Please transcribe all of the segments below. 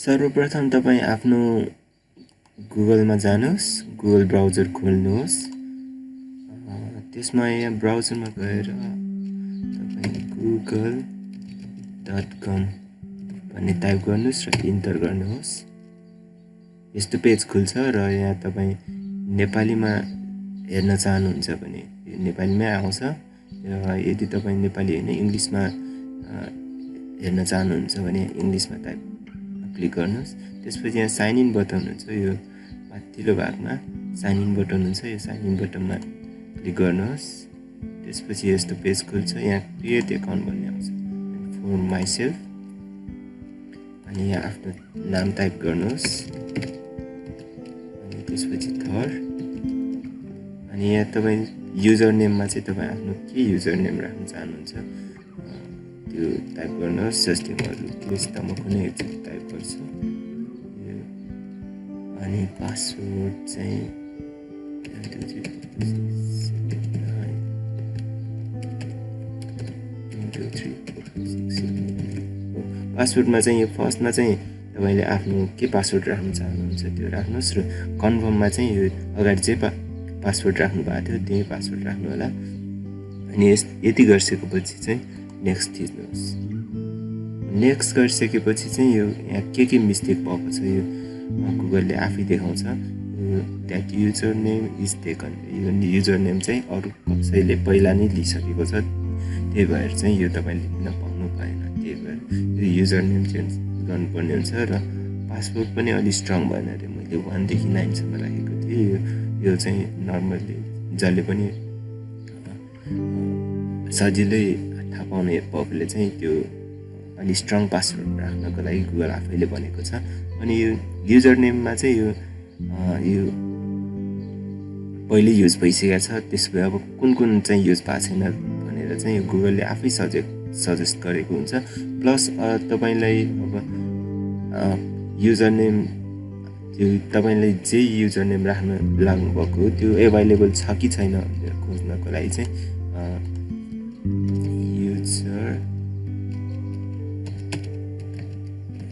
सर्वप्रथम तपाईं आफ्नो गुगलमा जानुहोस्, गुगल ब्राउजर खोल्नुहोस्। त्यसमा यहाँ ब्राउजरमा गएर तपाईं google.com भन्ने टाइप गर्नुहोस् र इन्टर गर्नुहोस्। यस्तो पेज खुल्छ र यहाँ तपाईं नेपालीमा हेर्न चाहनुहुन्छ भने नेपालीमै आउँछ। यदि तपाईं नेपाली हैन इङ्ग्लिसमा हेर्न चाहनुहुन्छ भने इङ्ग्लिसमा टाइप क्लिक गर्नुहोस्। त्यसपछि यहाँ साइन इन बटन हुन्छ, यो माथिल्लो भागमा साइन इन बटन हुन्छ, यो साइन इन बटनमा क्लिक गर्नुहोस्। त्यसपछि यस्तो पेज खुल्छ, यहाँ क्रिएट अकाउन्ट भन्ने आउँछ, फर माइसेल्फ अनि यहाँ आफ्नो नाम टाइप गर्नुहोस्। अनि त्यसपछि थर अनि यहाँ तपाईँ युजर नेममा चाहिँ तपाईँ आफ्नो के युजर नेम राख्न चाहनुहुन्छ त्यो टाइप गर्नुहोस्। जस्तै म रुकेश त म कुनै एक टाइप गर्छु अनि पासवर्ड चाहिँ पासवर्डमा चाहिँ यो फर्स्टमा चाहिँ तपाईले आफ्नो के पासवर्ड राख्न चाहनुहुन्छ त्यो राख्नुहोस् र कन्फर्ममा चाहिँ यो अगाडि चाहिँ पासवर्ड राख्नु भएको थियो त्यही पासवर्ड राख्नु होला। अनि यति गरिसकेपछि चाहिँ नेक्स्ट थिच्नुहोस्। नेक्स्ट गरिसकेपछि चाहिँ यो यहाँ के मिस्टेक भएको छ यो गुगलले आफै देखाउँछ। That user name is taken, यो युजर नेम चाहिँ अरू कसैले पहिला नै लिइसकेको छ, त्यही भएर चाहिँ यो तपाईले लिन पाउनु भएन। त्यही भएर यो युजर नेम चेन्ज गर्नुपर्ने हुन्छ र पासवर्ड पनि अलि स्ट्रङ भएन अरे। मैले 1 देखि 9 सम्म राखेको थिएँ। यो चाहिँ नर्मली जसले पनि सजिलै थाहा पाउने पबले चाहिँ त्यो अलि स्ट्रङ पासवर्ड राख्नको लागि गुगल आफैले भनेको छ। अनि यो युजर नेममा चाहिँ यो पहिले युज भइसकेको छ, त्यसो भए अब कुन चाहिँ युज भएको छैन भनेर चाहिँ यो गुगलले आफै सजेस्ट गरेको हुन्छ। प्लस तपाईलाई अब युजर नेम त्यो तपाईले जे युजर नेम राख्न लाग्नुभएको त्यो एभाइलेबल छ कि छैन भनेर खोज्नको लागि चाहिँ युजर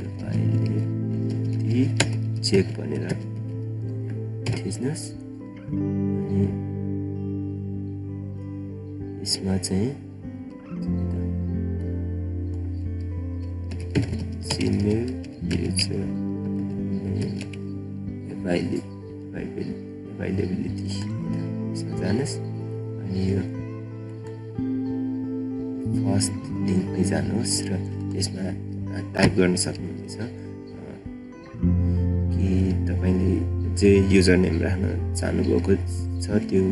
एभाइलेबिलिटी चेक भनेर थिच्नुहोस्। अनि यसमा चाहिँ Gmail user availability यसमा जानुहोस्। अनि यो फर्स्ट लिङ्कमै जानुहोस् र यसमा टाइप गर्न सक्नुहुनेछ कि तपाईले जे युजर नेम राख्न चाहनुभएको छ त्यो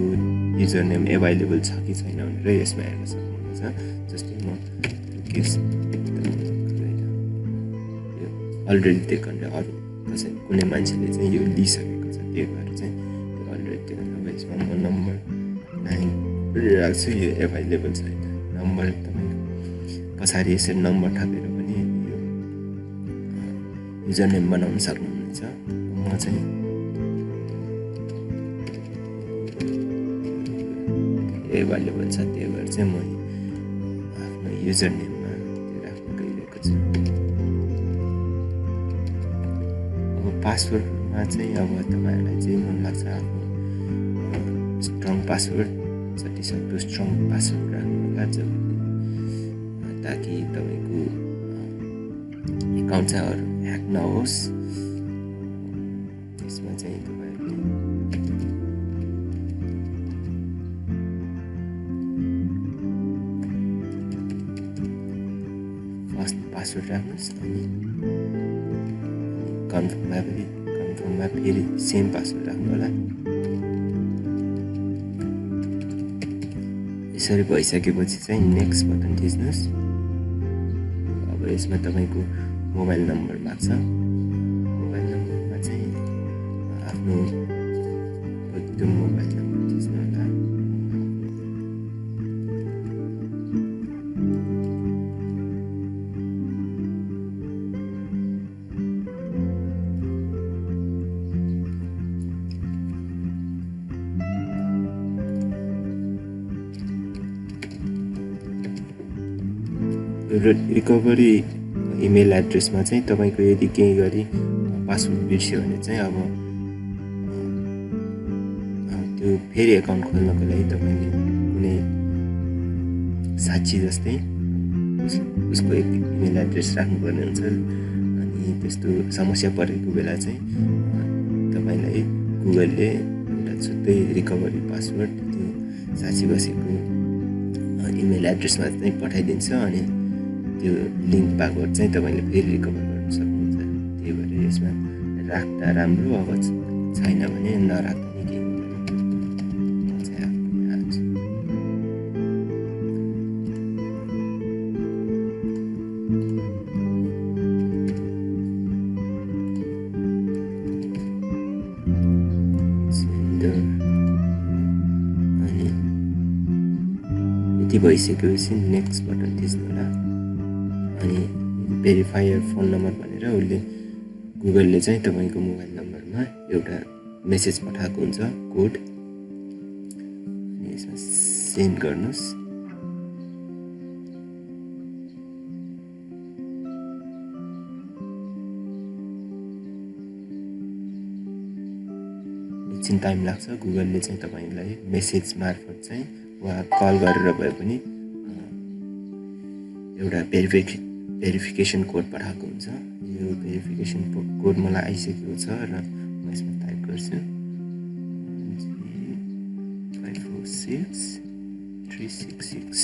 युजर नेम एभाइलेबल छ कि छैन भनेर यसमा हेर्न सक्नुहुनेछ। जस्तै म अलरेडी टेकन अरू कुनै मान्छेले चाहिँ यो लिइसकेको छ, त्यही भएर चाहिँ यो अलरेडी टेकन। अब यसमा म नम्बर 9 राख्छु, यो एभाइलेबल छैन। नम्बर तपाईँ पछाडि यसरी नम्बर थपेर पनि यो युजर नेम बनाउन सक्नुहुनेछ। म चाहिँ एभाइलेबल छ, त्यही भएर चाहिँ म आफ्नो युजर नेममा त्यो राख्न गइरहेको छु। पासवर्डमा चाहिँ अब तपाईहरुलाई चाहिँ मन लाग्छ आफ्नो स्ट्रङ पासवर्ड, जति सक्दो स्ट्रङ पासवर्ड राख्नु होला ताकि तपाईको एकाउन्ट चाहिँ अरू ह्याक नहोस्। त्यसमा चाहिँ तपाईहरुले फर्स्ट पासवर्ड राख्नुहोस् अनि कन्फर्ममा फेरि सेम पासवर्ड राख्नु होला। यसरी भइसकेपछि चाहिँ नेक्स्ट बटन थिच्नुहोस्। अब यसमा तपाईको मोबाइल नम्बर माग्छ। मोबाइल नम्बरमा चाहिँ आफ्नो त्यो मोबाइल नम्बर थिच्नु होला। रिकभरी इमेल एड्रेसमा चाहिँ तपाईको यदि केही गरी पासवर्ड बिर्स्यो भने चाहिँ अब त्यो फेरि एकाउन्ट खोल्नको लागि तपाईले कुनै साक्षी जस्तै उसको एक इमेल एड्रेस राख्नुपर्ने हुन्छ। अनि त्यस्तो समस्या परेको बेला चाहिँ तपाईलाई गुगलले एउटा छुट्टै रिकभरी पासवर्ड त्यो साक्षी बसेको इमेल एड्रेसमा चाहिँ पठाइदिन्छ अनि त्यो लिङ्क पासवर्ड चाहिँ तपाईले फेरि रिकभर गर्न सक्नुहुन्छ। त्यही भएर यसमा राख्दा राम्रो, अब छैन भने नराख्दा नि केही हुँदैन। अनि यति भइसकेपछि नेक्स्ट बटन थिच्नु होला। अनि भेरिफाई योर फोन नम्बर भनेर उसले गुगलले चाहिँ तपाईको मोबाइल नम्बरमा एउटा मेसेज पठाएको हुन्छ, कोड। अनि यसमा सेन्ड गर्नुस्। एकछिन टाइम लाग्छ। गुगलले चाहिँ तपाईलाई मेसेज मार्फत चाहिँ वा कल गरेर भए पनि एउटा भेरिफिकेसन कोड पठाएको हुन्छ। यो भेरिफिकेसन कोड मलाई आइसकेको छ र म यसमा टाइप गर्छु 546366।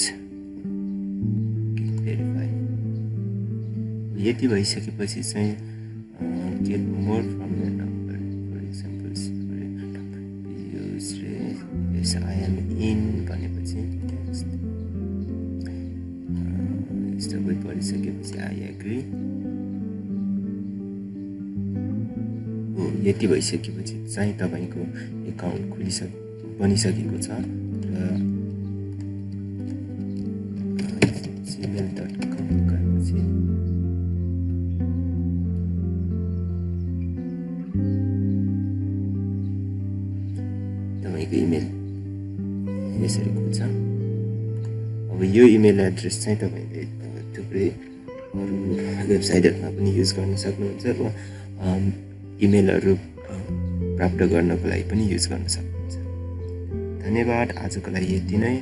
भेरिफाई। यति भइसकेपछि चाहिँ get more from your number for example yes I am in भनेपछि नेक्स्ट यस्तो गरिसकेपछि आई एग्री। यति भइसकेपछि चाहिँ तपाईको एकाउन्ट बनिसकेको छ र gmail.com गएपछि तपाईको इमेल यसरी खुल्छ। अब यो इमेल एड्रेस चाहिँ तपाईले थुप्रै अरू वेबसाइटहरुमा पनि युज गर्न सक्नुहुन्छ र इमेलहरु प्राप्त गर्नको लागि पनि युज गर्न सक्नुहुन्छ। धन्यवाद। आजको लागि यति नै।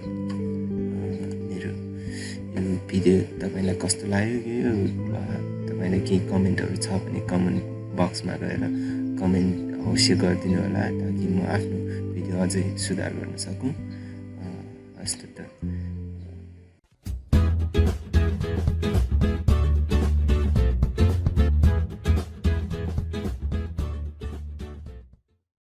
मेरो यो भिडियो तपाईलाई कस्तो लाग्यो वा तपाईलाई केही कमेन्टहरु छ भने कमेन्ट बक्समा गएर कमेन्ट अवश्य गरिदिनु होला ताकि म आफ्नो भिडियो अझै सुधार गर्न सकूँ। हस्त त।